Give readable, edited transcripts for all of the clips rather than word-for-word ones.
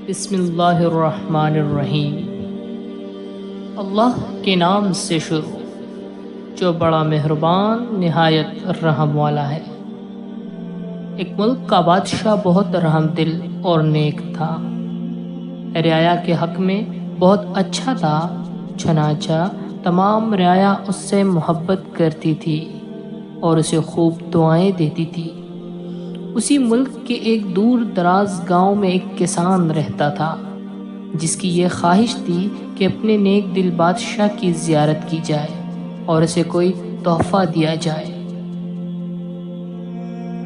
بسم اللہ الرحمن الرحیم۔ اللہ کے نام سے شروع جو بڑا مہربان نہایت رحم والا ہے۔ ایک ملک کا بادشاہ بہت رحم دل اور نیک تھا، رعایا کے حق میں بہت اچھا تھا، چنانچہ تمام رعایا اس سے محبت کرتی تھی اور اسے خوب دعائیں دیتی تھی۔ اسی ملک کے ایک دور دراز گاؤں میں ایک کسان رہتا تھا جس کی یہ خواہش تھی کہ اپنے نیک دل بادشاہ کی زیارت کی جائے اور اسے کوئی تحفہ دیا جائے۔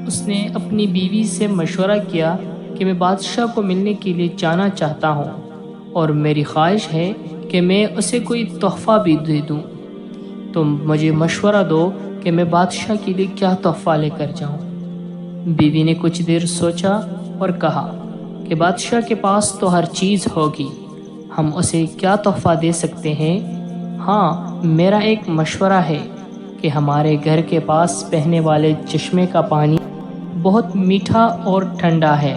اس نے اپنی بیوی سے مشورہ کیا کہ میں بادشاہ کو ملنے کے لیے جانا چاہتا ہوں اور میری خواہش ہے کہ میں اسے کوئی تحفہ بھی دے دوں، تم مجھے مشورہ دو کہ میں بادشاہ کے لیے کیا تحفہ لے کر جاؤں۔ بیوی نے کچھ دیر سوچا اور کہا کہ بادشاہ کے پاس تو ہر چیز ہوگی، ہم اسے کیا تحفہ دے سکتے ہیں؟ ہاں، میرا ایک مشورہ ہے کہ ہمارے گھر کے پاس بہنے والے چشمے کا پانی بہت میٹھا اور ٹھنڈا ہے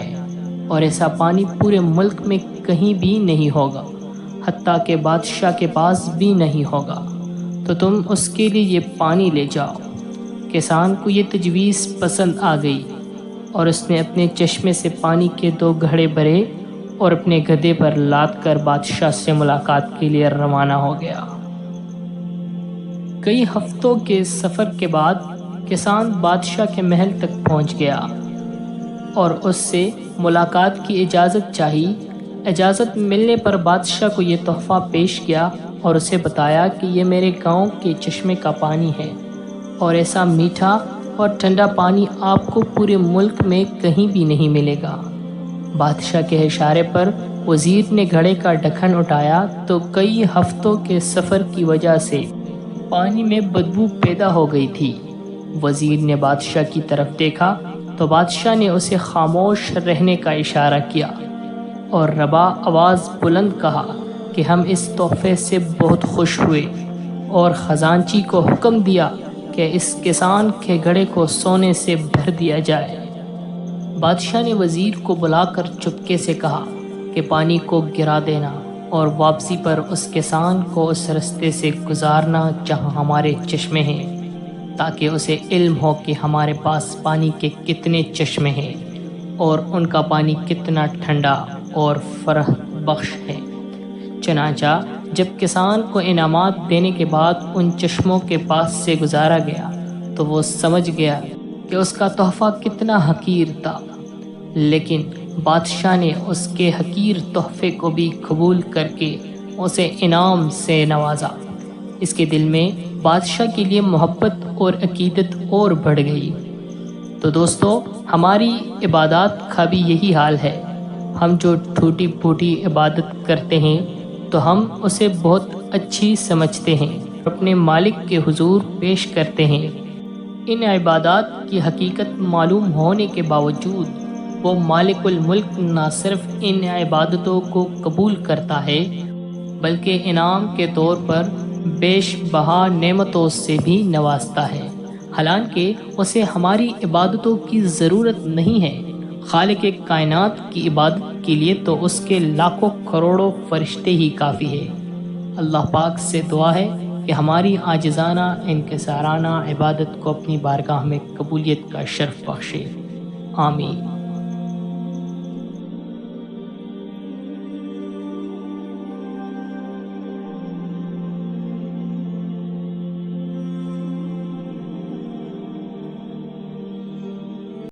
اور ایسا پانی پورے ملک میں کہیں بھی نہیں ہوگا، حتیٰ کہ بادشاہ کے پاس بھی نہیں ہوگا، تو تم اس کے لیے یہ پانی لے جاؤ۔ کسان کو یہ تجویز پسند آ گئی اور اس نے اپنے چشمے سے پانی کے 2 گھڑے بھرے اور اپنے گدھے پر لاد کر بادشاہ سے ملاقات کے لیے روانہ ہو گیا۔ کئی ہفتوں کے سفر کے بعد کسان بادشاہ کے محل تک پہنچ گیا اور اس سے ملاقات کی اجازت چاہی۔ اجازت ملنے پر بادشاہ کو یہ تحفہ پیش کیا اور اسے بتایا کہ یہ میرے گاؤں کے چشمے کا پانی ہے اور ایسا میٹھا اور ٹھنڈا پانی آپ کو پورے ملک میں کہیں بھی نہیں ملے گا۔ بادشاہ کے اشارے پر وزیر نے گھڑے کا ڈھکن اٹھایا تو کئی ہفتوں کے سفر کی وجہ سے پانی میں بدبو پیدا ہو گئی تھی۔ وزیر نے بادشاہ کی طرف دیکھا تو بادشاہ نے اسے خاموش رہنے کا اشارہ کیا اور ربا آواز بلند کہا کہ ہم اس تحفے سے بہت خوش ہوئے اور خزانچی کو حکم دیا کہ اس کسان کے گھڑے کو سونے سے بھر دیا جائے۔ بادشاہ نے وزیر کو بلا کر چپکے سے کہا کہ پانی کو گرا دینا اور واپسی پر اس کسان کو اس رستے سے گزارنا جہاں ہمارے چشمے ہیں، تاکہ اسے علم ہو کہ ہمارے پاس پانی کے کتنے چشمے ہیں اور ان کا پانی کتنا ٹھنڈا اور فرح بخش ہے۔ چنانچہ جب کسان کو انعامات دینے کے بعد ان چشموں کے پاس سے گزارا گیا تو وہ سمجھ گیا کہ اس کا تحفہ کتنا حقیر تھا، لیکن بادشاہ نے اس کے حقیر تحفے کو بھی قبول کر کے اسے انعام سے نوازا۔ اس کے دل میں بادشاہ کے لیے محبت اور عقیدت اور بڑھ گئی۔ تو دوستو، ہماری عبادات کا بھی یہی حال ہے۔ ہم جو ٹوٹی پھوٹی عبادت کرتے ہیں تو ہم اسے بہت اچھی سمجھتے ہیں اور اپنے مالک کے حضور پیش کرتے ہیں۔ ان عبادات کی حقیقت معلوم ہونے کے باوجود وہ مالک الملک نہ صرف ان عبادتوں کو قبول کرتا ہے بلکہ انعام کے طور پر بیش بہا نعمتوں سے بھی نوازتا ہے، حالانکہ اسے ہماری عبادتوں کی ضرورت نہیں ہے۔ خالق کائنات کی عبادت کے لیے تو اس کے لاکھوں کروڑوں فرشتے ہی کافی ہے۔ اللہ پاک سے دعا ہے کہ ہماری عاجزانہ انکسارانہ عبادت کو اپنی بارگاہ میں قبولیت کا شرف بخشے، آمین۔